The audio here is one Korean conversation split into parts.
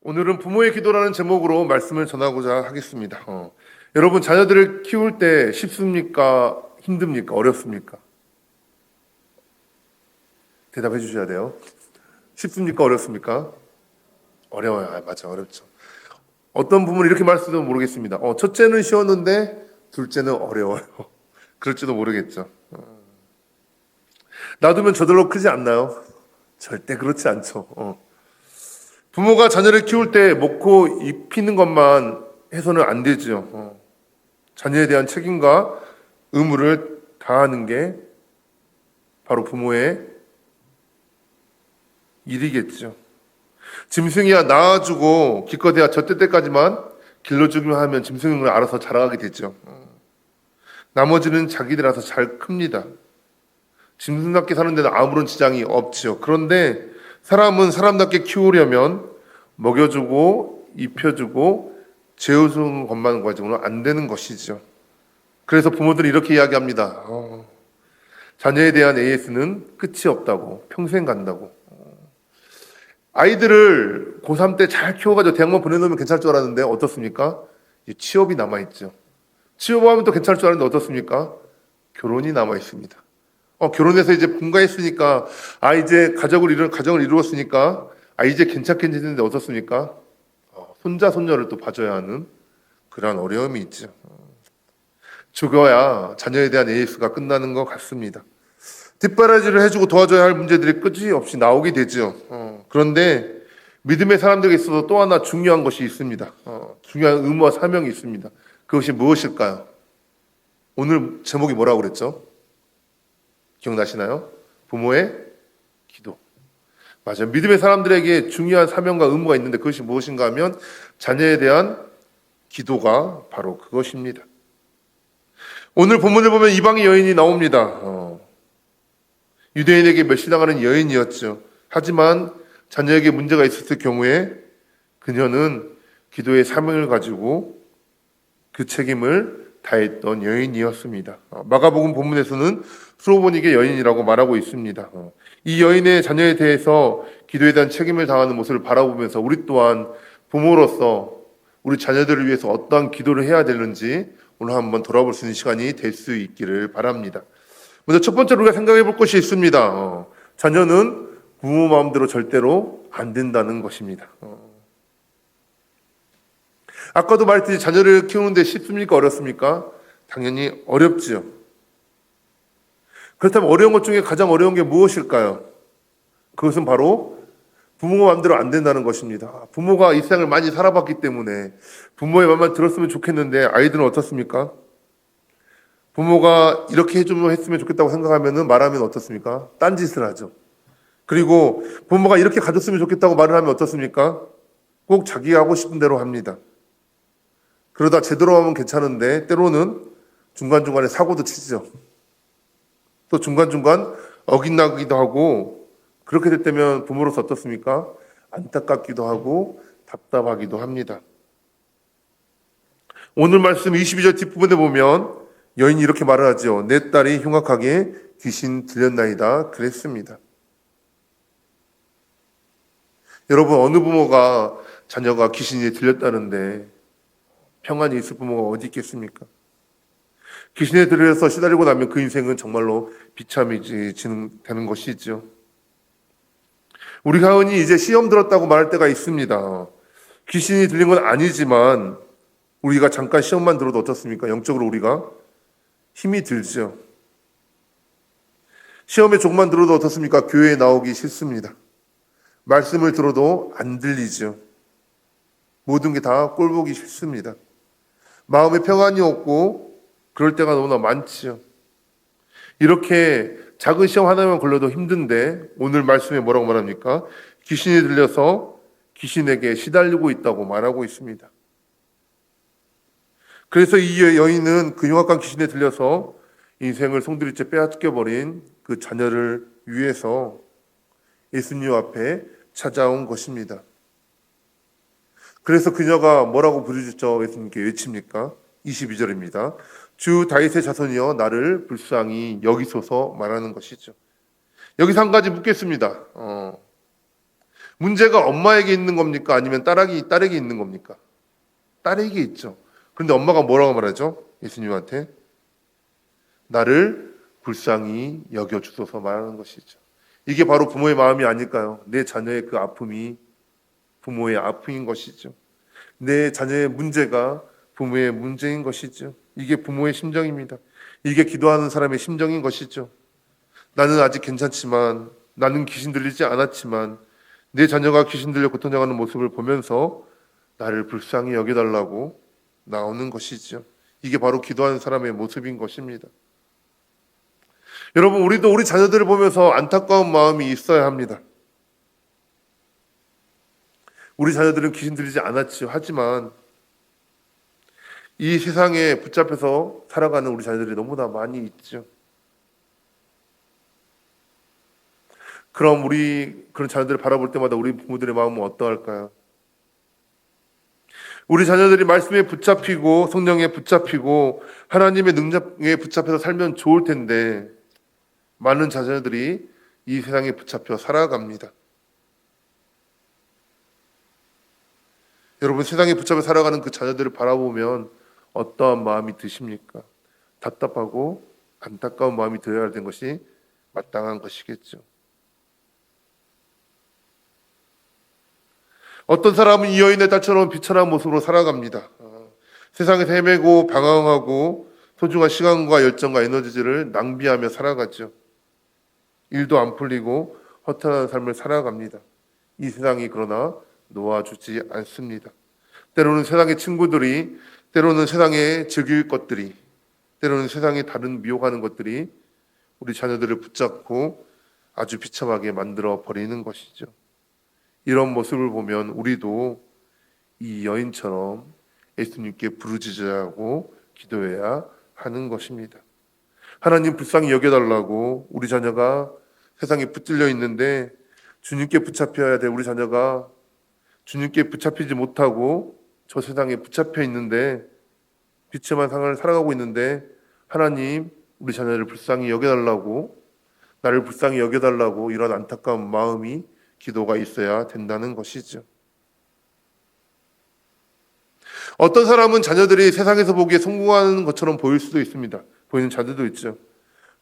오늘은 부모의 기도라는 제목으로 말씀을 전하고자 하겠습니다. 여러분, 자녀들을 키울 때 쉽습니까? 힘듭니까? 어렵습니까? 대답해 주셔야 돼요. 쉽습니까? 어렵습니까? 어려워요. 맞아, 어렵죠. 어떤 부모는 이렇게 말씀도 모르겠습니다. 첫째는 쉬웠는데 둘째는 어려워요. 그럴지도 모르겠죠. 놔두면 저절로 크지 않나요? 절대 그렇지 않죠. 부모가 자녀를 키울 때 먹고 입히는 것만 해서는 안 되죠. 자녀에 대한 책임과 의무를 다하는 게 바로 부모의 일이겠죠. 짐승이야 낳아주고 기껏해야 젖될 때까지만 길러주기만 하면 짐승은 알아서 자라가게 되죠. 나머지는 자기들 알아서 잘 큽니다. 짐승답게 사는 데는 아무런 지장이 없죠. 그런데 사람은 사람답게 키우려면 먹여주고 입혀주고 재워주는 것만 가지고는 안 되는 것이죠. 그래서 부모들이 이렇게 이야기합니다. 자녀에 대한 AS는 끝이 없다고, 평생 간다고. 아이들을 고3 때 잘 키워가지고 대학만 보내놓으면 괜찮을 줄 알았는데 어떻습니까? 취업이 남아있죠. 취업하면 또 괜찮을 줄 알았는데 어떻습니까? 결혼이 남아있습니다. 결혼해서 이제 분가했으니까, 이제 가정을 이루었으니까, 이제 괜찮겠는데 어떻습니까? 손자, 손녀를 또 봐줘야 하는 그런 어려움이 있죠. 죽어야 자녀에 대한 AS가 끝나는 것 같습니다. 뒷바라지를 해주고 도와줘야 할 문제들이 끝이 없이 나오게 되죠. 그런데 믿음의 사람들에게 있어서 또 하나 중요한 것이 있습니다. 중요한 의무와 사명이 있습니다. 그것이 무엇일까요? 오늘 제목이 뭐라고 그랬죠? 기억나시나요? 부모의 기도. 맞아요. 믿음의 사람들에게 중요한 사명과 의무가 있는데 그것이 무엇인가 하면 자녀에 대한 기도가 바로 그것입니다. 오늘 본문을 보면 이방의 여인이 나옵니다. 유대인에게 멸시당하는 여인이었죠. 하지만 자녀에게 문제가 있었을 경우에 그녀는 기도의 사명을 가지고 그 책임을 다했던 여인이었습니다. 마가복음 본문에서는 수로보니게 여인이라고 말하고 있습니다. 이 여인의 자녀에 대해서 기도에 대한 책임을 다하는 모습을 바라보면서 우리 또한 부모로서 우리 자녀들을 위해서 어떠한 기도를 해야 되는지 오늘 한번 돌아볼 수 있는 시간이 될 수 있기를 바랍니다. 먼저 첫 번째로 우리가 생각해 볼 것이 있습니다. 자녀는 부모 마음대로 절대로 안 된다는 것입니다. 아까도 말했듯이 자녀를 키우는데 쉽습니까? 어렵습니까? 당연히 어렵지요. 그렇다면 어려운 것 중에 가장 어려운 게 무엇일까요? 그것은 바로 부모 마음대로 안 된다는 것입니다. 부모가 이 세상을 많이 살아봤기 때문에 부모의 말만 들었으면 좋겠는데 아이들은 어떻습니까? 부모가 이렇게 했으면 좋겠다고 생각하면 말하면 어떻습니까? 딴짓을 하죠. 그리고 부모가 이렇게 가졌으면 좋겠다고 말을 하면 어떻습니까? 꼭 자기가 하고 싶은 대로 합니다. 그러다 제대로 하면 괜찮은데 때로는 중간중간에 사고도 치죠. 또 중간중간 어긋나기도 하고 그렇게 될 때면 부모로서 어떻습니까? 안타깝기도 하고 답답하기도 합니다. 오늘 말씀 22절 뒷부분에 보면 여인이 이렇게 말을 하죠. 내 딸이 흉악하게 귀신 들렸나이다 그랬습니다. 여러분, 어느 부모가 자녀가 귀신이 들렸다는데 평안이 있을 부모가 어디 있겠습니까? 귀신에 들려서 시달리고 나면 그 인생은 정말로 비참이 되는 것이죠. 우리 가은이 이제 시험 들었다고 말할 때가 있습니다. 귀신이 들린 건 아니지만 우리가 잠깐 시험만 들어도 어떻습니까? 영적으로 우리가 힘이 들죠. 시험에 조금만 들어도 어떻습니까? 교회에 나오기 싫습니다. 말씀을 들어도 안 들리죠. 모든 게 다 꼴보기 싫습니다. 마음에 평안이 없고 그럴 때가 너무나 많지요. 이렇게 작은 시험 하나만 걸려도 힘든데 오늘 말씀에 뭐라고 말합니까? 귀신이 들려서 귀신에게 시달리고 있다고 말하고 있습니다. 그래서 이 여인은 그 흉악한 귀신에 들려서 인생을 송두리째 빼앗겨버린 그 자녀를 위해서 예수님 앞에 찾아온 것입니다. 그래서 그녀가 뭐라고 부르짖죠? 예수님께 외칩니까? 22절입니다. 주 다윗의 자손이여 나를 불쌍히 여기소서 말하는 것이죠. 여기서 한 가지 묻겠습니다. 문제가 엄마에게 있는 겁니까? 아니면 딸에게 있는 겁니까? 딸에게 있죠. 그런데 엄마가 뭐라고 말하죠? 예수님한테 나를 불쌍히 여겨주소서 말하는 것이죠. 이게 바로 부모의 마음이 아닐까요? 내 자녀의 그 아픔이 부모의 아픔인 것이죠. 내 자녀의 문제가 부모의 문제인 것이죠. 이게 부모의 심정입니다. 이게 기도하는 사람의 심정인 것이죠. 나는 아직 괜찮지만, 나는 귀신 들리지 않았지만 내 자녀가 귀신 들려 고통당하는 모습을 보면서 나를 불쌍히 여겨달라고 나오는 것이죠. 이게 바로 기도하는 사람의 모습인 것입니다. 여러분, 우리도 우리 자녀들을 보면서 안타까운 마음이 있어야 합니다. 우리 자녀들은 귀신 들리지 않았지요. 하지만 이 세상에 붙잡혀서 살아가는 우리 자녀들이 너무나 많이 있죠. 그럼 우리 그런 자녀들을 바라볼 때마다 우리 부모들의 마음은 어떠할까요? 우리 자녀들이 말씀에 붙잡히고 성령에 붙잡히고 하나님의 능력에 붙잡혀서 살면 좋을 텐데 많은 자녀들이 이 세상에 붙잡혀 살아갑니다. 여러분, 세상에 붙잡혀 살아가는 그 자녀들을 바라보면 어떠한 마음이 드십니까? 답답하고 안타까운 마음이 들어야 될 것이 마땅한 것이겠죠. 어떤 사람은 이 여인의 딸처럼 비천한 모습으로 살아갑니다. 세상에서 헤매고 방황하고 소중한 시간과 열정과 에너지를 낭비하며 살아가죠. 일도 안 풀리고 허탄한 삶을 살아갑니다. 이 세상이 그러나 놓아주지 않습니다. 때로는 세상의 친구들이, 때로는 세상에 즐길 것들이, 때로는 세상에 다른 미혹하는 것들이 우리 자녀들을 붙잡고 아주 비참하게 만들어 버리는 것이죠. 이런 모습을 보면 우리도 이 여인처럼 예수님께 부르짖어야하고 기도해야 하는 것입니다. 하나님 불쌍히 여겨달라고, 우리 자녀가 세상에 붙들려 있는데 주님께 붙잡혀야 돼. 우리 자녀가 주님께 붙잡히지 못하고 저 세상에 붙잡혀 있는데 비참한 상황을 살아가고 있는데 하나님 우리 자녀를 불쌍히 여겨달라고, 나를 불쌍히 여겨달라고, 이런 안타까운 마음이 기도가 있어야 된다는 것이죠. 어떤 사람은 자녀들이 세상에서 보기에 성공하는 것처럼 보일 수도 있습니다. 보이는 자들도 있죠.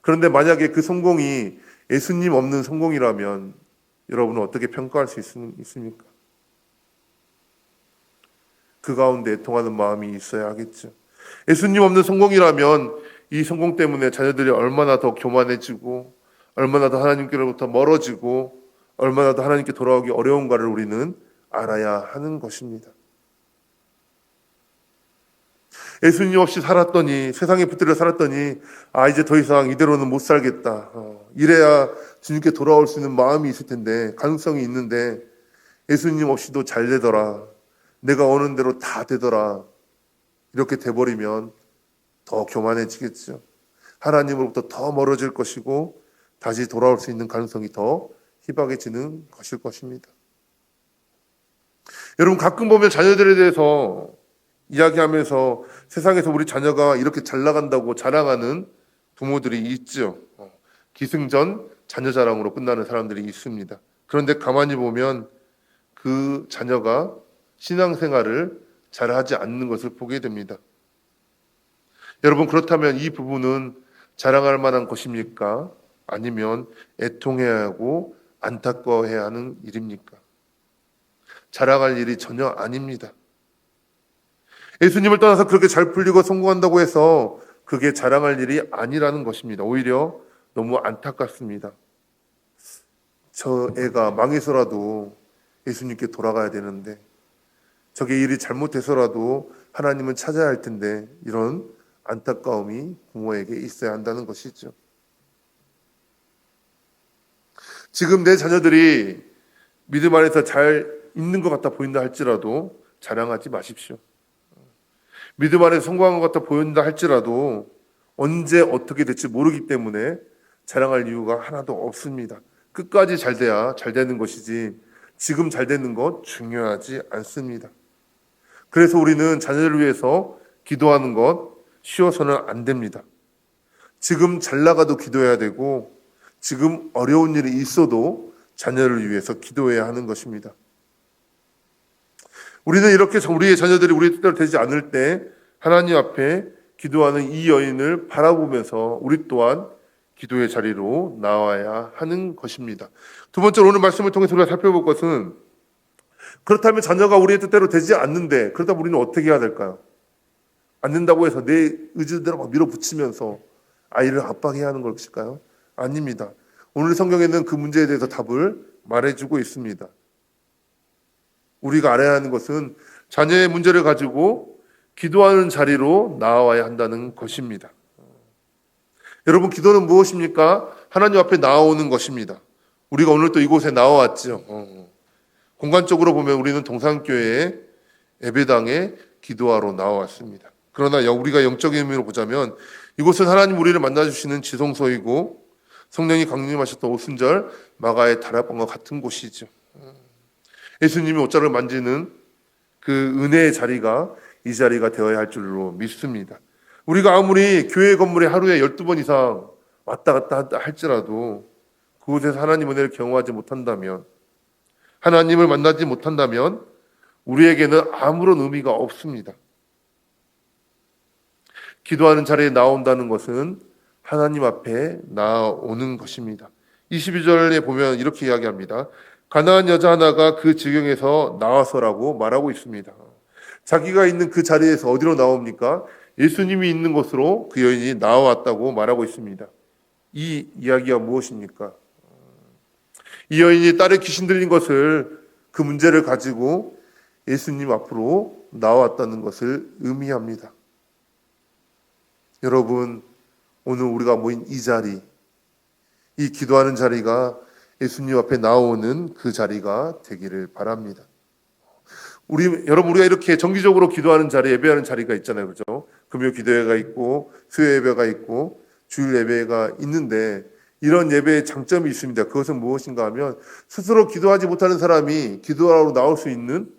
그런데 만약에 그 성공이 예수님 없는 성공이라면 여러분은 어떻게 평가할 수 있습니까? 그 가운데 애통하는 마음이 있어야 하겠죠. 예수님 없는 성공이라면 이 성공 때문에 자녀들이 얼마나 더 교만해지고 얼마나 더 하나님께로부터 멀어지고 얼마나 더 하나님께 돌아오기 어려운가를 우리는 알아야 하는 것입니다. 예수님 없이 살았더니, 세상에 붙들려 살았더니 이제 더 이상 이대로는 못 살겠다. 이래야 주님께 돌아올 수 있는 마음이 있을 텐데, 가능성이 있는데 예수님 없이도 잘 되더라, 내가 오는 대로 다 되더라, 이렇게 돼버리면 더 교만해지겠죠. 하나님으로부터 더 멀어질 것이고 다시 돌아올 수 있는 가능성이 더 희박해지는 것일 것입니다. 여러분, 가끔 보면 자녀들에 대해서 이야기하면서 세상에서 우리 자녀가 이렇게 잘 나간다고 자랑하는 부모들이 있죠. 기승전 자녀 자랑으로 끝나는 사람들이 있습니다. 그런데 가만히 보면 그 자녀가 신앙생활을 잘하지 않는 것을 보게 됩니다. 여러분, 그렇다면 이 부분은 자랑할 만한 것입니까? 아니면 애통해야 하고 안타까워해야 하는 일입니까? 자랑할 일이 전혀 아닙니다. 예수님을 떠나서 그렇게 잘 풀리고 성공한다고 해서 그게 자랑할 일이 아니라는 것입니다. 오히려 너무 안타깝습니다. 저 애가 망해서라도 예수님께 돌아가야 되는데, 저게 일이 잘못돼서라도 하나님은 찾아야 할 텐데, 이런 안타까움이 부모에게 있어야 한다는 것이죠. 지금 내 자녀들이 믿음 안에서 잘 있는 것 같아 보인다 할지라도 자랑하지 마십시오. 믿음 안에서 성공한 것 같아 보인다 할지라도 언제 어떻게 될지 모르기 때문에 자랑할 이유가 하나도 없습니다. 끝까지 잘 돼야 잘 되는 것이지 지금 잘 되는 것 중요하지 않습니다. 그래서 우리는 자녀를 위해서 기도하는 것 쉬워서는 안 됩니다. 지금 잘 나가도 기도해야 되고, 지금 어려운 일이 있어도 자녀를 위해서 기도해야 하는 것입니다. 우리는 이렇게 우리의 자녀들이 우리의 뜻대로 되지 않을 때 하나님 앞에 기도하는 이 여인을 바라보면서 우리 또한 기도의 자리로 나와야 하는 것입니다. 두 번째로 오늘 말씀을 통해서 우리가 살펴볼 것은, 그렇다면 자녀가 우리의 뜻대로 되지 않는데 그렇다면 우리는 어떻게 해야 될까요? 안 된다고 해서 내 의지대로 막 밀어붙이면서 아이를 압박해야 하는 것일까요? 아닙니다. 오늘 성경에는 그 문제에 대해서 답을 말해주고 있습니다. 우리가 알아야 하는 것은 자녀의 문제를 가지고 기도하는 자리로 나와야 한다는 것입니다. 여러분, 기도는 무엇입니까? 하나님 앞에 나오는 것입니다. 우리가 오늘 또 이곳에 나와왔죠. 공간적으로 보면 우리는 동산교회의 예배당에 기도하러 나와왔습니다. 그러나 우리가 영적인 의미로 보자면 이곳은 하나님 우리를 만나주시는 지성소이고 성령이 강림하셨던 오순절 마가의 다락방과 같은 곳이죠. 예수님이 옷자를 만지는 그 은혜의 자리가 이 자리가 되어야 할 줄로 믿습니다. 우리가 아무리 교회 건물에 하루에 12번 이상 왔다 갔다 할지라도 그곳에서 하나님 은혜를 경험하지 못한다면, 하나님을 만나지 못한다면 우리에게는 아무런 의미가 없습니다. 기도하는 자리에 나온다는 것은 하나님 앞에 나오는 것입니다. 22절에 보면 이렇게 이야기합니다. 가나안 여자 하나가 그 지경에서 나와서라고 말하고 있습니다. 자기가 있는 그 자리에서 어디로 나옵니까? 예수님이 있는 곳으로 그 여인이 나왔다고 말하고 있습니다. 이 이야기가 무엇입니까? 이 여인이 딸의 귀신 들린 것을, 그 문제를 가지고 예수님 앞으로 나왔다는 것을 의미합니다. 여러분, 오늘 우리가 모인 이 자리, 이 기도하는 자리가 예수님 앞에 나오는 그 자리가 되기를 바랍니다. 여러분, 우리가 이렇게 정기적으로 기도하는 자리, 예배하는 자리가 있잖아요. 그죠? 금요 기도회가 있고, 수요 예배가 있고, 주일 예배가 있는데, 이런 예배의 장점이 있습니다. 그것은 무엇인가 하면, 스스로 기도하지 못하는 사람이 기도하러 나올 수 있는,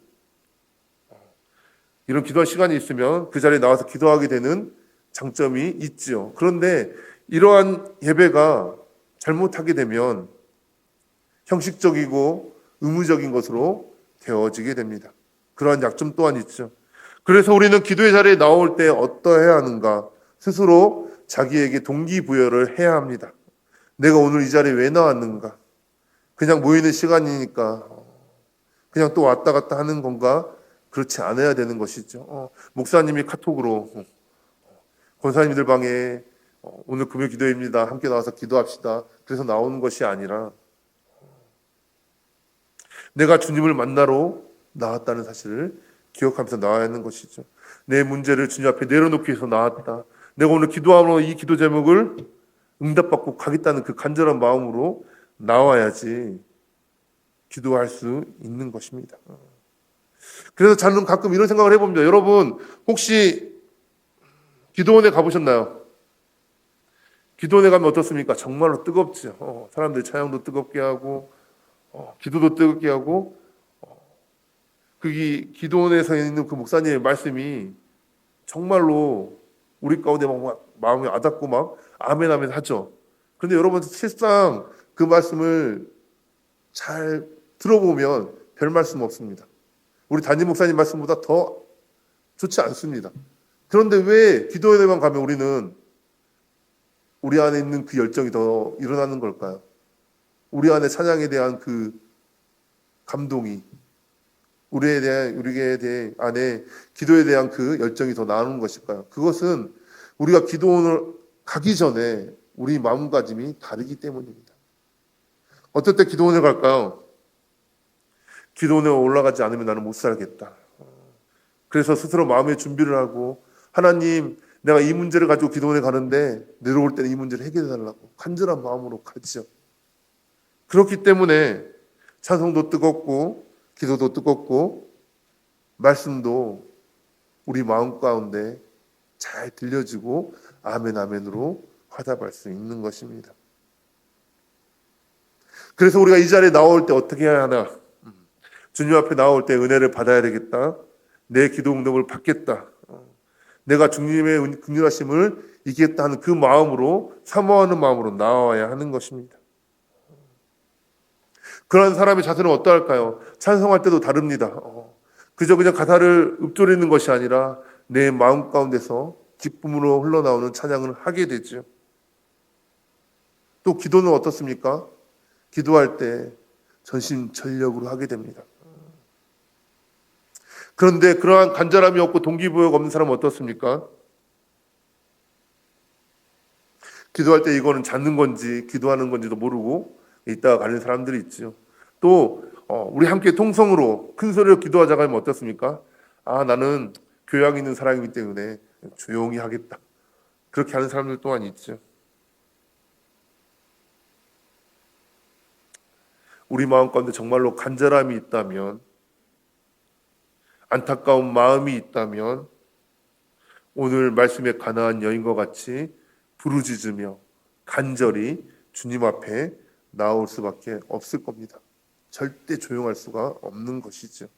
이런 기도할 시간이 있으면 그 자리에 나와서 기도하게 되는 장점이 있죠. 그런데 이러한 예배가 잘못하게 되면 형식적이고 의무적인 것으로 되어지게 됩니다. 그러한 약점 또한 있죠. 그래서 우리는 기도의 자리에 나올 때 어떠해야 하는가? 스스로 자기에게 동기부여를 해야 합니다. 내가 오늘 이 자리에 왜 나왔는가? 그냥 모이는 시간이니까 그냥 또 왔다 갔다 하는 건가? 그렇지 않아야 되는 것이죠. 목사님이 카톡으로 권사님들 방에 오늘 금요 기도입니다. 함께 나와서 기도합시다. 그래서 나오는 것이 아니라 내가 주님을 만나러 나왔다는 사실을 기억하면서 나와야 하는 것이죠. 내 문제를 주님 앞에 내려놓기 위해서 나왔다. 내가 오늘 기도하러 이 기도 제목을 응답받고 가겠다는 그 간절한 마음으로 나와야지 기도할 수 있는 것입니다. 그래서 저는 가끔 이런 생각을 해봅니다. 여러분, 혹시 기도원에 가보셨나요? 기도원에 가면 어떻습니까? 정말로 뜨겁죠. 사람들이 찬양도 뜨겁게 하고 기도도 뜨겁게 하고 거기 기도원에서 있는 그 목사님의 말씀이 정말로 우리 가운데 막 마음이 와닿고 막 아멘 아멘 하죠. 그런데 여러분, 실상 그 말씀을 잘 들어보면 별 말씀 없습니다. 우리 담임 목사님 말씀보다 더 좋지 않습니다. 그런데 왜 기도회만 가면 우리는 우리 안에 있는 그 열정이 더 일어나는 걸까요? 우리 안에 찬양에 대한 그 감동이, 우리에 안에 기도에 대한 그 열정이 더 나오는 것일까요? 그것은 우리가 기도원을 가기 전에 우리 마음가짐이 다르기 때문입니다. 어떨 때 기도원을 갈까요? 기도원에 올라가지 않으면 나는 못 살겠다. 그래서 스스로 마음의 준비를 하고, 하나님, 내가 이 문제를 가지고 기도원에 가는데 내려올 때는 이 문제를 해결해 달라고 간절한 마음으로 가죠. 그렇기 때문에 찬송도 뜨겁고 기도도 뜨겁고 말씀도 우리 마음 가운데 잘 들려지고 아멘 아멘으로 화답할 수 있는 것입니다. 그래서 우리가 이 자리에 나올 때 어떻게 해야 하나? 주님 앞에 나올 때 은혜를 받아야 되겠다. 내 기도 응답을 받겠다. 내가 주님의 긍휼하심을 이기겠다 하는 그 마음으로, 사모하는 마음으로 나와야 하는 것입니다. 그런 사람의 자세는 어떠할까요? 찬송할 때도 다릅니다. 그저 그냥 가사를 읊조리는 것이 아니라 내 마음 가운데서 기쁨으로 흘러나오는 찬양을 하게 되죠. 또 기도는 어떻습니까? 기도할 때 전심전력으로 하게 됩니다. 그런데 그러한 간절함이 없고 동기부여가 없는 사람은 어떻습니까? 기도할 때 이거는 찾는 건지 기도하는 건지도 모르고 있다가 가는 사람들이 있죠. 또 우리 함께 통성으로 큰 소리로 기도하자고 하면 어떻습니까? 나는 교양 있는 사람이기 때문에 조용히 하겠다. 그렇게 하는 사람들 또한 있죠. 우리 마음 가운데 정말로 간절함이 있다면, 안타까운 마음이 있다면 오늘 말씀에 가나안 여인과 같이 부르짖으며 간절히 주님 앞에 나올 수밖에 없을 겁니다. 절대 조용할 수가 없는 것이죠.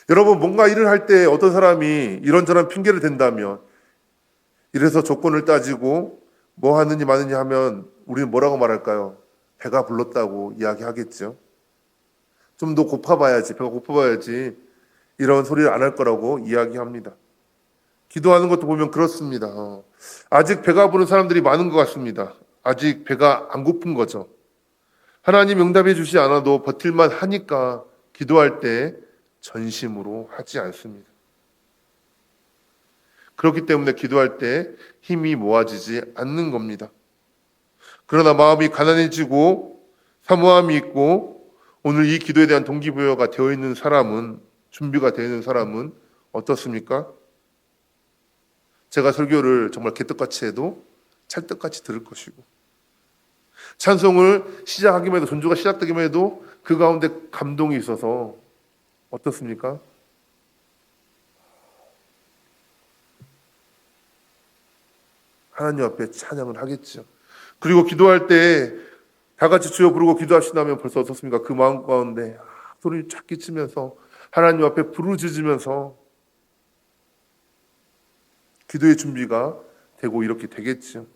여러분, 뭔가 일을 할 때 어떤 사람이 이런저런 핑계를 댄다면, 이래서 조건을 따지고 뭐 하느니 마느니 하면 우리는 뭐라고 말할까요? 배가 불렀다고 이야기하겠죠. 좀 더 고파봐야지, 배가 고파봐야지 이런 소리를 안 할 거라고 이야기합니다. 기도하는 것도 보면 그렇습니다. 아직 배가 부른 사람들이 많은 것 같습니다. 아직 배가 안 고픈 거죠. 하나님 응답해 주지 않아도 버틸만 하니까 기도할 때 전심으로 하지 않습니다. 그렇기 때문에 기도할 때 힘이 모아지지 않는 겁니다. 그러나 마음이 가난해지고 사모함이 있고 오늘 이 기도에 대한 동기부여가 되어 있는 사람은, 준비가 되어 있는 사람은 어떻습니까? 제가 설교를 정말 개떡같이 해도 찰떡같이 들을 것이고, 찬송을 시작하기만 해도, 전주가 시작되기만 해도 그 가운데 감동이 있어서 어떻습니까? 하나님 앞에 찬양을 하겠죠. 그리고 기도할 때 다 같이 주여 부르고 기도하신다면 벌써 어떻습니까? 그 마음 가운데 소리를 쫙 끼치면서 하나님 앞에 부르짖으면서 기도의 준비가 되고 이렇게 되겠죠.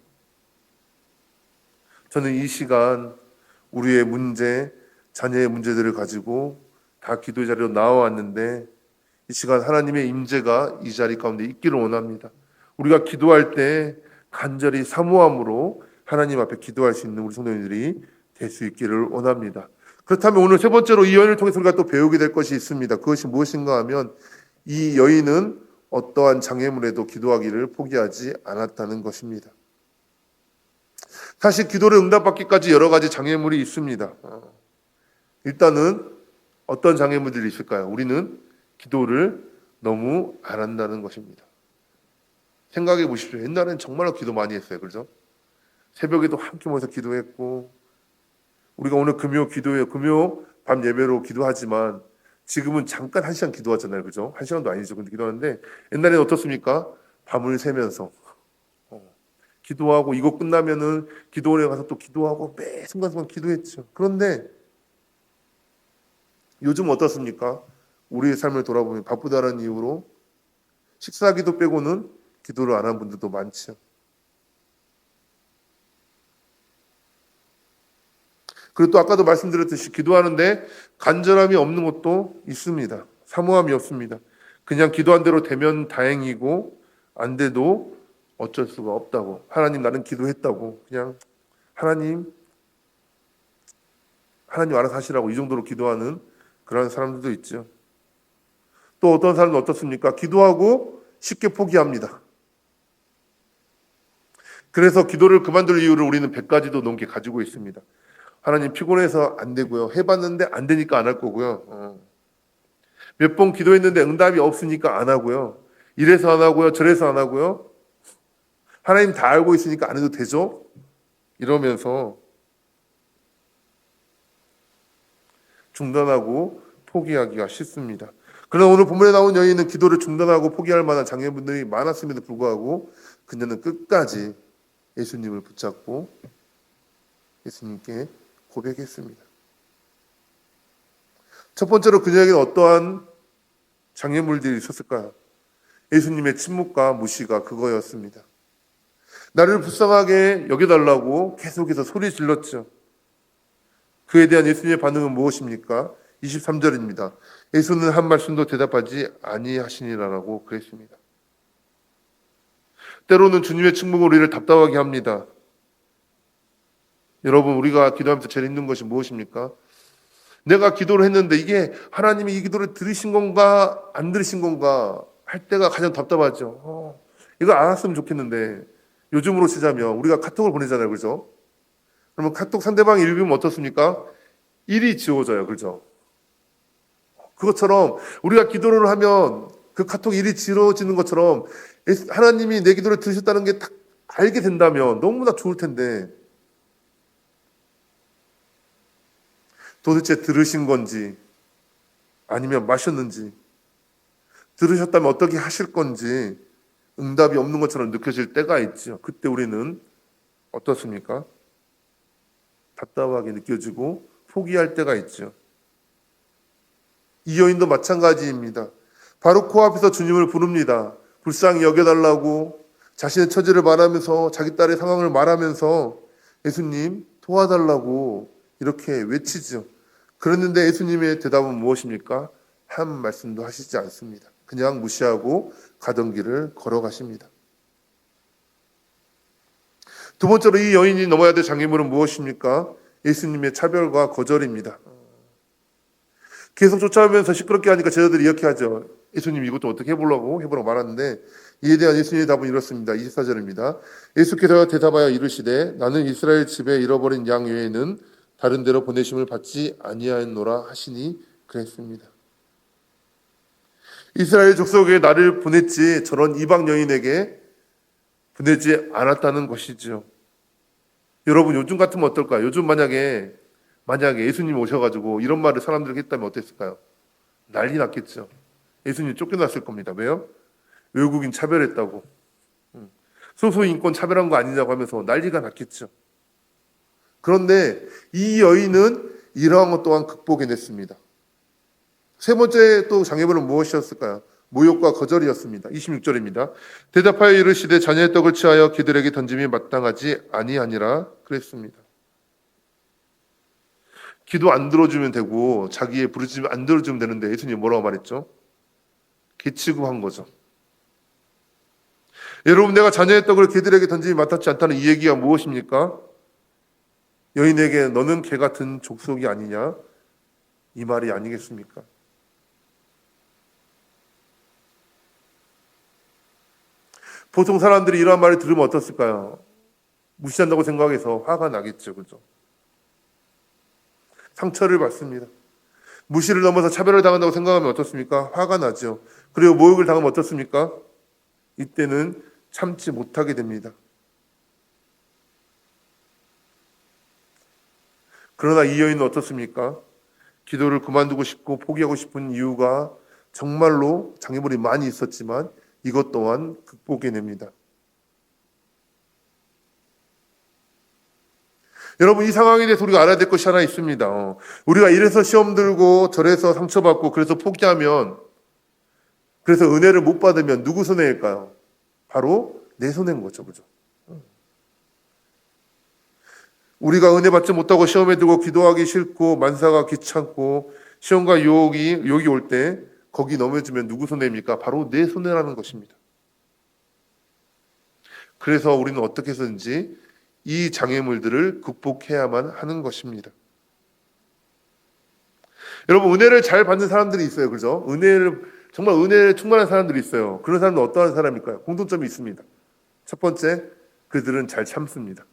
저는 이 시간 우리의 문제, 자녀의 문제들을 가지고 다 기도의 자리로 나와왔는데 이 시간 하나님의 임재가 이 자리 가운데 있기를 원합니다. 우리가 기도할 때 간절히 사모함으로 하나님 앞에 기도할 수 있는 우리 성도님들이 될 수 있기를 원합니다. 그렇다면 오늘 세 번째로 이 여인을 통해서 우리가 또 배우게 될 것이 있습니다. 그것이 무엇인가 하면 이 여인은 어떠한 장애물에도 기도하기를 포기하지 않았다는 것입니다. 사실 기도를 응답받기까지 여러 가지 장애물이 있습니다. 일단은 어떤 장애물들이 있을까요? 우리는 기도를 너무 안 한다는 것입니다. 생각해 보십시오. 옛날엔 정말로 기도 많이 했어요. 그렇죠? 새벽에도 함께 모여서 기도했고, 우리가 오늘 금요 기도해요. 금요 밤 예배로 기도하지만 지금은 잠깐 1시간 기도하잖아요. 그죠? 1시간도 아니죠. 근데 기도하는데 옛날에는 어떻습니까? 밤을 새면서 기도하고 이거 끝나면은 기도원에 가서 또 기도하고 매 순간순간 기도했죠. 그런데 요즘 어떻습니까? 우리의 삶을 돌아보면 바쁘다는 이유로 식사기도 빼고는 기도를 안 한 분들도 많죠. 그리고 또 아까도 말씀드렸듯이 기도하는데 간절함이 없는 것도 있습니다. 사모함이 없습니다. 그냥 기도한 대로 되면 다행이고 안 돼도 어쩔 수가 없다고. 하나님 나는 기도했다고. 그냥 하나님 알아서 하시라고 이 정도로 기도하는 그런 사람들도 있죠. 또 어떤 사람은 어떻습니까? 기도하고 쉽게 포기합니다. 그래서 기도를 그만둘 이유를 우리는 100가지도 넘게 가지고 있습니다. 하나님 피곤해서 안 되고요. 해봤는데 안 되니까 안 할 거고요. 몇 번 기도했는데 응답이 없으니까 안 하고요. 이래서 안 하고요. 저래서 안 하고요. 하나님 다 알고 있으니까 안 해도 되죠? 이러면서 중단하고 포기하기가 쉽습니다. 그러나 오늘 본문에 나온 여인은 기도를 중단하고 포기할 만한 장애물들이 많았음에도 불구하고 그녀는 끝까지 예수님을 붙잡고 예수님께 고백했습니다. 첫 번째로 그녀에게는 어떠한 장애물들이 있었을까요? 예수님의 침묵과 무시가 그거였습니다. 나를 불쌍하게 여겨달라고 계속해서 소리 질렀죠. 그에 대한 예수님의 반응은 무엇입니까? 23절입니다. 예수는 한 말씀도 대답하지 아니하시니라라고 그랬습니다. 때로는 주님의 침묵은 우리를 답답하게 합니다. 여러분, 우리가 기도하면서 제일 힘든 것이 무엇입니까? 내가 기도를 했는데 이게 하나님이 이 기도를 들으신 건가 안 들으신 건가 할 때가 가장 답답하죠. 이거 알았으면 좋겠는데, 요즘으로 치자면 우리가 카톡을 보내잖아요, 그죠? 그러면 카톡 상대방이 읽으면 어떻습니까? 일이 지워져요, 그죠? 그것처럼 우리가 기도를 하면 그 카톡 일이 지워지는 것처럼 하나님이 내 기도를 들으셨다는 게 딱 알게 된다면 너무나 좋을 텐데, 도대체 들으신 건지 아니면 마셨는지, 들으셨다면 어떻게 하실 건지 응답이 없는 것처럼 느껴질 때가 있죠. 그때 우리는 어떻습니까? 답답하게 느껴지고 포기할 때가 있죠. 이 여인도 마찬가지입니다. 바로 코앞에서 주님을 부릅니다. 불쌍히 여겨달라고 자신의 처지를 말하면서 자기 딸의 상황을 말하면서 예수님 도와달라고 이렇게 외치죠. 그랬는데 예수님의 대답은 무엇입니까? 한 말씀도 하시지 않습니다. 그냥 무시하고 가던 길을 걸어가십니다. 두 번째로 이 여인이 넘어야 될 장애물은 무엇입니까? 예수님의 차별과 거절입니다. 계속 쫓아오면서 시끄럽게 하니까 제자들이 이렇게 하죠. 예수님 이것도 어떻게 해보라고 말하는데, 이에 대한 예수님의 답은 이렇습니다. 24절입니다. 예수께서 대답하여 이르시되 나는 이스라엘 집에 잃어버린 양 외에는 다른 데로 보내심을 받지 아니하였노라 하시니 그랬습니다. 이스라엘 족속에 나를 보냈지 저런 이방 여인에게 보내지 않았다는 것이죠. 여러분, 요즘 같으면 어떨까요? 요즘 만약에 예수님 오셔가지고 이런 말을 사람들에게 했다면 어땠을까요? 난리 났겠죠. 예수님 쫓겨났을 겁니다. 왜요? 외국인 차별했다고, 소수인권 차별한 거 아니냐고 하면서 난리가 났겠죠. 그런데 이 여인은 이러한 것 또한 극복해냈습니다. 세 번째 또 장애물은 무엇이었을까요? 모욕과 거절이었습니다. 26절입니다. 대답하여 이르시되 자녀의 떡을 취하여 그들에게 던짐이 마땅하지 아니하니라 그랬습니다. 기도 안 들어주면 되고 자기의 부르짖음 안 들어주면 되는데 예수님이 뭐라고 말했죠? 기치고 한 거죠. 여러분, 내가 자녀의 떡을 그들에게 던짐이 마땅치 않다는 이 얘기가 무엇입니까? 여인에게 너는 개 같은 족속이 아니냐, 이 말이 아니겠습니까? 보통 사람들이 이러한 말을 들으면 어떻을까요? 무시한다고 생각해서 화가 나겠죠, 그죠? 상처를 받습니다. 무시를 넘어서 차별을 당한다고 생각하면 어떻습니까? 화가 나죠. 그리고 모욕을 당하면 어떻습니까? 이때는 참지 못하게 됩니다. 그러나 이 여인은 어떻습니까? 기도를 그만두고 싶고 포기하고 싶은 이유가 정말로 장애물이 많이 있었지만 이것 또한 극복해냅니다. 여러분, 이 상황에 대해서 우리가 알아야 될 것이 하나 있습니다. 우리가 이래서 시험 들고 저래서 상처받고 그래서 포기하면, 그래서 은혜를 못 받으면 누구 손해일까요? 바로 내 손해인 거죠, 그죠? 우리가 은혜 받지 못하고 시험에 들고 기도하기 싫고 만사가 귀찮고 시험과 유혹이 올 때 거기 넘어지면 누구 손해입니까? 바로 내 손해라는 것입니다. 그래서 우리는 어떻게 해서든지 이 장애물들을 극복해야만 하는 것입니다. 여러분, 은혜를 잘 받는 사람들이 있어요, 그죠? 정말 은혜에 충만한 사람들이 있어요. 그런 사람은 어떠한 사람일까요? 공통점이 있습니다. 첫 번째, 그들은 잘 참습니다.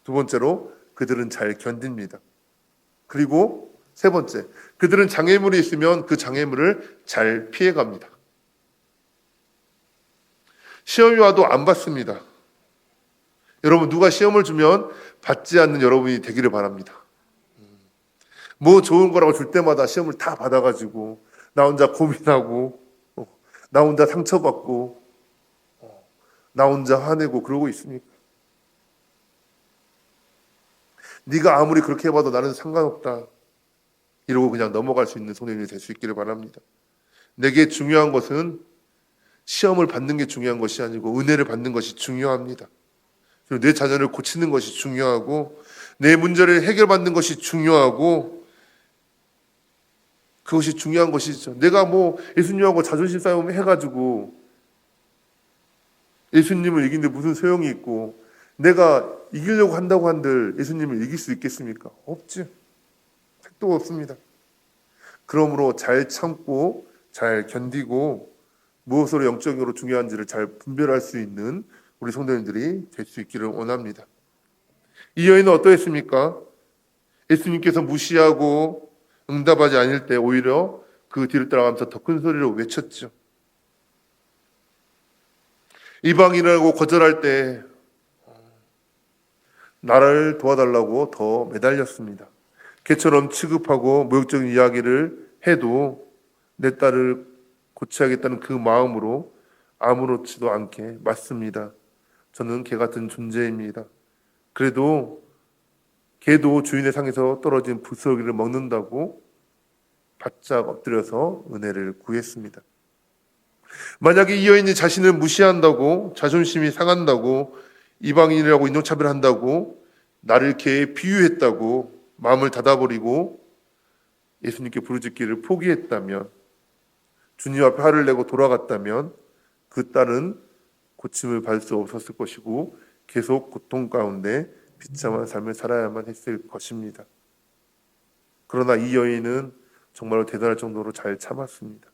두 번째로, 그들은 잘 견딥니다. 그리고 세 번째, 그들은 장애물이 있으면 그 장애물을 잘 피해갑니다. 시험이 와도 안 받습니다. 여러분, 누가 시험을 주면 받지 않는 여러분이 되기를 바랍니다. 뭐 좋은 거라고 줄 때마다 시험을 다 받아가지고 나 혼자 고민하고 나 혼자 상처받고 나 혼자 화내고 그러고 있습니까? 네가 아무리 그렇게 해봐도 나는 상관없다 이러고 그냥 넘어갈 수 있는 성도님이 될 수 있기를 바랍니다. 내게 중요한 것은 시험을 받는 게 중요한 것이 아니고 은혜를 받는 것이 중요합니다. 내 자녀를 고치는 것이 중요하고 내 문제를 해결받는 것이 중요하고 그것이 중요한 것이죠. 내가 뭐 예수님하고 자존심 싸움 해가지고 예수님을 이기는데 무슨 소용이 있고 내가 이기려고 한다고 한들 예수님을 이길 수 있겠습니까? 없지. 택도 없습니다. 그러므로 잘 참고 잘 견디고 무엇으로 영적으로 중요한지를 잘 분별할 수 있는 우리 성도님들이 될 수 있기를 원합니다. 이 여인은 어떠했습니까? 예수님께서 무시하고 응답하지 않을 때 오히려 그 뒤를 따라가면서 더 큰 소리로 외쳤죠. 이방인이라고 거절할 때 나를 도와달라고 더 매달렸습니다. 개처럼 취급하고 모욕적인 이야기를 해도 내 딸을 고쳐야겠다는 그 마음으로 아무렇지도 않게 맞습니다. 저는 개 같은 존재입니다. 그래도 개도 주인의 상에서 떨어진 부스러기를 먹는다고 바짝 엎드려서 은혜를 구했습니다. 만약에 이 여인이 자신을 무시한다고 자존심이 상한다고 이방인이라고 인종차별한다고 나를 개에 비유했다고 마음을 닫아버리고 예수님께 부르짖기를 포기했다면 주님 앞에 화를 내고 돌아갔다면 그 딸은 고침을 받을 수 없었을 것이고 계속 고통 가운데 비참한 삶을 살아야만 했을 것입니다. 그러나 이 여인은 정말로 대단할 정도로 잘 참았습니다.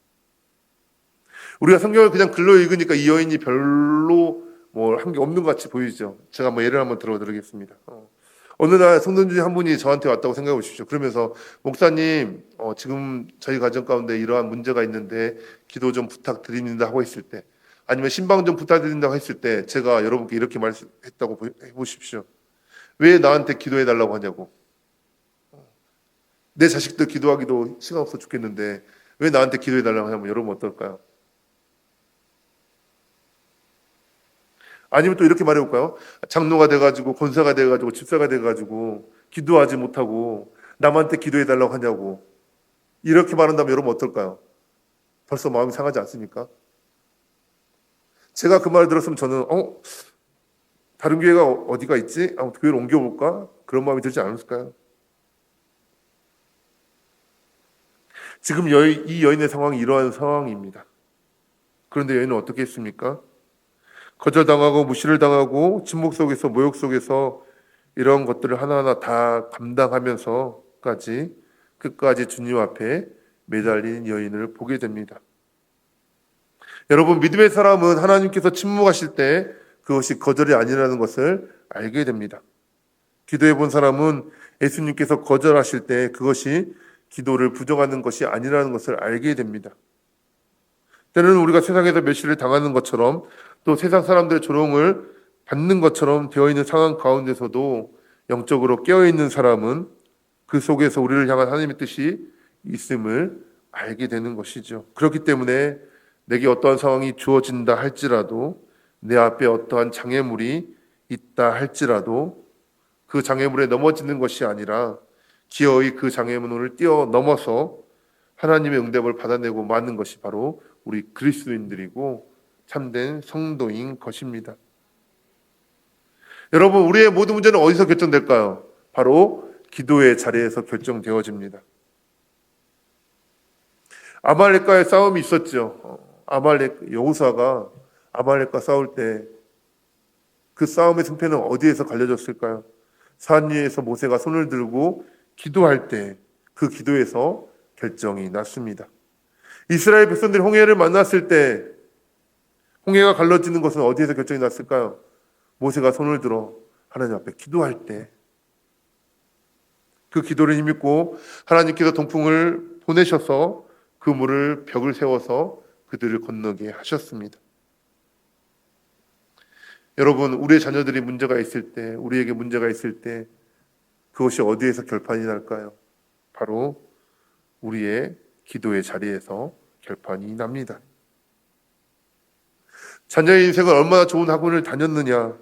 우리가 성경을 그냥 글로 읽으니까 이 여인이 별로 뭐 한 게 없는 것 같이 보이죠. 제가 뭐 예를 한번 들어드리겠습니다. 어느 날 성도 중에 한 분이 저한테 왔다고 생각해 보십시오. 그러면서 목사님 지금 저희 가정 가운데 이러한 문제가 있는데 기도 좀 부탁드립니다 하고 있을 때 아니면 신방 좀 부탁드린다고 했을 때 제가 여러분께 이렇게 말했다고 해보십시오. 왜 나한테 기도해 달라고 하냐고. 내 자식들 기도하기도 시간 없어 죽겠는데 왜 나한테 기도해 달라고 하냐면 여러분 어떨까요? 아니면 또 이렇게 말해볼까요? 장로가 돼가지고 권사가 돼가지고 집사가 돼가지고 기도하지 못하고 남한테 기도해 달라고 하냐고 이렇게 말한다면 여러분 어떨까요? 벌써 마음이 상하지 않습니까? 제가 그 말을 들었으면 저는 다른 교회가 어디가 있지? 교회를 옮겨볼까? 그런 마음이 들지 않을까요? 지금 이 여인의 상황이 이러한 상황입니다. 그런데 여인은 어떻게 했습니까? 거절당하고 무시를 당하고 침묵 속에서 모욕 속에서 이런 것들을 하나하나 다 감당하면서까지 끝까지 주님 앞에 매달린 여인을 보게 됩니다. 여러분 믿음의 사람은 하나님께서 침묵하실 때 그것이 거절이 아니라는 것을 알게 됩니다. 기도해 본 사람은 예수님께서 거절하실 때 그것이 기도를 부정하는 것이 아니라는 것을 알게 됩니다. 때로는 우리가 세상에서 멸시를 당하는 것처럼 또 세상 사람들의 조롱을 받는 것처럼 되어 있는 상황 가운데서도 영적으로 깨어있는 사람은 그 속에서 우리를 향한 하나님의 뜻이 있음을 알게 되는 것이죠. 그렇기 때문에 내게 어떠한 상황이 주어진다 할지라도 내 앞에 어떠한 장애물이 있다 할지라도 그 장애물에 넘어지는 것이 아니라 기어이 그 장애물을 뛰어넘어서 하나님의 응답을 받아내고 마는 것이 바로 우리 그리스도인들이고 참된 성도인 것입니다. 여러분 우리의 모든 문제는 어디서 결정될까요? 바로 기도의 자리에서 결정되어집니다. 아말렉과의 싸움이 있었죠. 여호수아가 아말렉과 싸울 때 그 싸움의 승패는 어디에서 갈려졌을까요? 산 위에서 모세가 손을 들고 기도할 때 그 기도에서 결정이 났습니다. 이스라엘 백성들이 홍해를 만났을 때 홍해가 갈라지는 것은 어디에서 결정이 났을까요? 모세가 손을 들어 하나님 앞에 기도할 때 그 기도를 힘입고 하나님께서 동풍을 보내셔서 그 물을 벽을 세워서 그들을 건너게 하셨습니다. 여러분 우리의 자녀들이 문제가 있을 때 우리에게 문제가 있을 때 그것이 어디에서 결판이 날까요? 바로 우리의 기도의 자리에서 결판이 납니다. 자녀의 인생을 얼마나 좋은 학원을 다녔느냐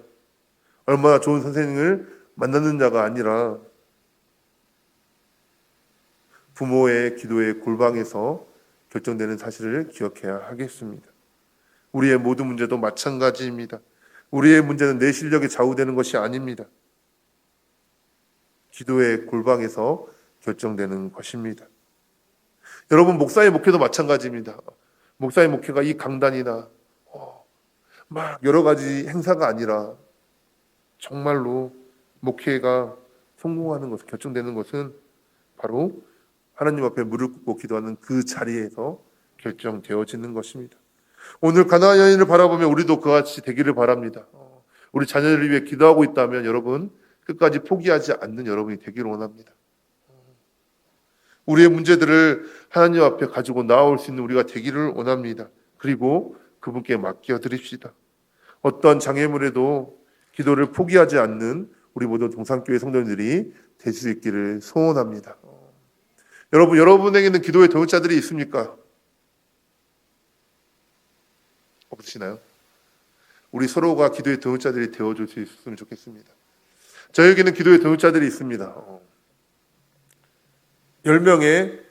얼마나 좋은 선생님을 만났느냐가 아니라 부모의 기도의 골방에서 결정되는 사실을 기억해야 하겠습니다. 우리의 모든 문제도 마찬가지입니다. 우리의 문제는 내 실력에 좌우되는 것이 아닙니다. 기도의 골방에서 결정되는 것입니다. 여러분, 목사의 목회도 마찬가지입니다. 목사의 목회가 이 강단이나 막 여러 가지 행사가 아니라 정말로 목회가 성공하는 것, 결정되는 것은 바로 하나님 앞에 무릎 꿇고 기도하는 그 자리에서 결정되어지는 것입니다. 오늘 가나안 여인을 바라보면 우리도 그와 같이 되기를 바랍니다. 우리 자녀를 위해 기도하고 있다면 여러분 끝까지 포기하지 않는 여러분이 되기를 원합니다. 우리의 문제들을 하나님 앞에 가지고 나아올 수 있는 우리가 되기를 원합니다. 그리고 그분께 맡겨드립시다. 어떤 장애물에도 기도를 포기하지 않는 우리 모든 동산교회 성도님들이 될 수 있기를 소원합니다. 여러분, 여러분에게는 기도의 동역자들이 있습니까? 없으시나요? 우리 서로가 기도의 동역자들이 되어줄 수 있었으면 좋겠습니다. 저에게는 기도의 동역자들이 있습니다. 10명의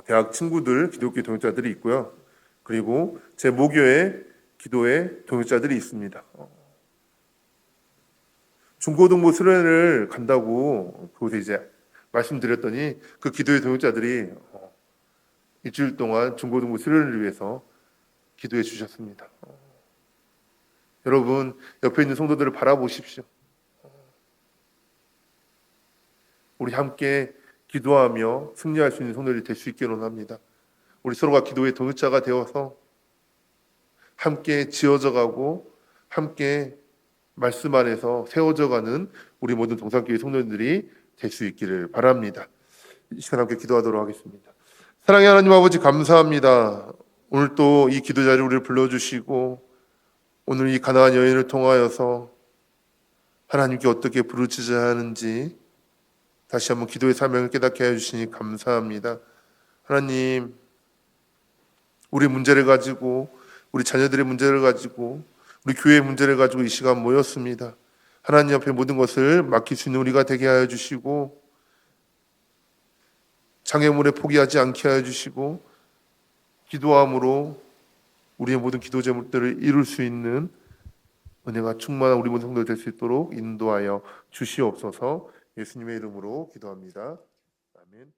대학 친구들, 기독교 동역자들이 있고요. 그리고 제 모교의 기도의 동역자들이 있습니다. 중고등부 수련회를 간다고 그곳에 이제 말씀드렸더니 그 기도의 동역자들이 일주일 동안 중고등부 수련회를 위해서 기도해 주셨습니다. 여러분, 옆에 있는 성도들을 바라보십시오. 우리 함께 기도하며 승리할 수 있는 성도들이 될 수 있기를 원합니다. 우리 서로가 기도의 동역자가 되어서 함께 지어져 가고 함께 말씀 안에서 세워져 가는 우리 모든 동산교회 성도들이 될 수 있기를 바랍니다. 이 시간 함께 기도하도록 하겠습니다. 사랑의 하나님 아버지, 감사합니다. 오늘 또 이 기도 자리에 우리를 불러주시고 오늘 이 가나안 여인을 통하여서 하나님께 어떻게 부르짖어야 하는지 다시 한번 기도의 사명을 깨닫게 해주시니 감사합니다. 하나님, 우리 문제를 가지고, 우리 자녀들의 문제를 가지고, 우리 교회의 문제를 가지고 이 시간 모였습니다. 하나님 앞에 모든 것을 맡길 수 있는 우리가 되게 하여 주시고, 장애물에 포기하지 않게 하여 주시고, 기도함으로 우리의 모든 기도 제목들을 이룰 수 있는 은혜가 충만한 우리 모든 성도들 될 수 있도록 인도하여 주시옵소서. 예수님의 이름으로 기도합니다. 아멘.